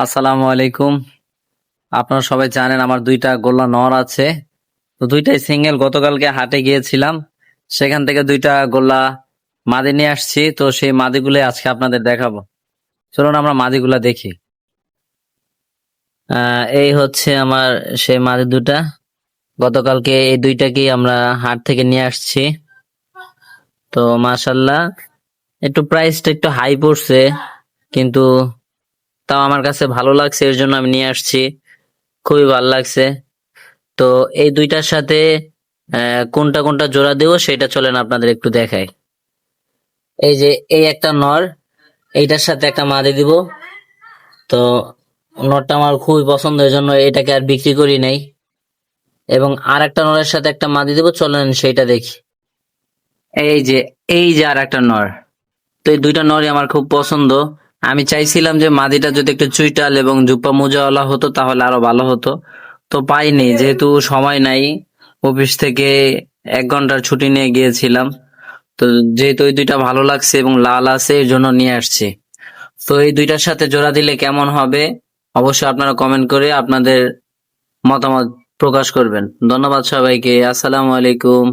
আসসালামু আলাইকুম। আপনারা সবাই জানেন আমার দুইটা গোল্লা নর আছে। তো দুইটাই সিঙ্গেল। গতকালকে হাটে গিয়েছিলাম, সেখান থেকে দুইটা গোল্লা মাদি নিয়ে আসছি। তো সেই মাদিগুলো আজকে আপনাদের দেখাবো। চলুন আমরা মাদিগুলা দেখি। এই হচ্ছে আমার সেই মাদি দুটা। গতকালকে এই দুইটাকেই আমরা হাট থেকে নিয়ে আসছি। তো মাশাল্লাহ, একটু প্রাইসটা একটু হাই পড়ছে, কিন্তু তাও আমার কাছে ভালো লাগছে, এর জন্য আমি নিয়ে আসছি। খুবই ভালো লাগছে। তো এই দুইটার সাথে কোনটা কোনটা জোড়া দেবো সেটা চলেন আপনাদের একটু দেখাই। এই যে এই একটা নর, এইটার সাথে একটা মাদি দিব। তো নরটা আমার খুবই পছন্দ, এর জন্য এটাকে আর বিক্রি করি নাই। এবং আর একটা নরের সাথে একটা মাদি দিব, চলেন সেইটা দেখি। এই যে এই যে আর একটা নর। তো এই দুইটা নরই আমার খুব পছন্দ। আমি চাইছিলাম যে মাদিটা যদি একটু চুইটাল এবং জুপ্পা মোজাওয়ালা হতো তাহলে আরো ভালো হতো। তো পাইনি, যেহেতু সময় নাই। অফিস থেকে 1 ঘন্টার ছুটি নিয়ে গিয়েছিলাম। তো যেহেতু ওই দুইটা ভালো লাগছে এবং লাল আছে, এর জন্য নিয়ে আসছি। তো এই দুইটার সাথে জোড়া দিলে কেমন হবে অবশ্যই আপনারা কমেন্ট করে আপনাদের মতামত প্রকাশ করবেন। ধন্যবাদ সবাইকে। আসসালামু আলাইকুম।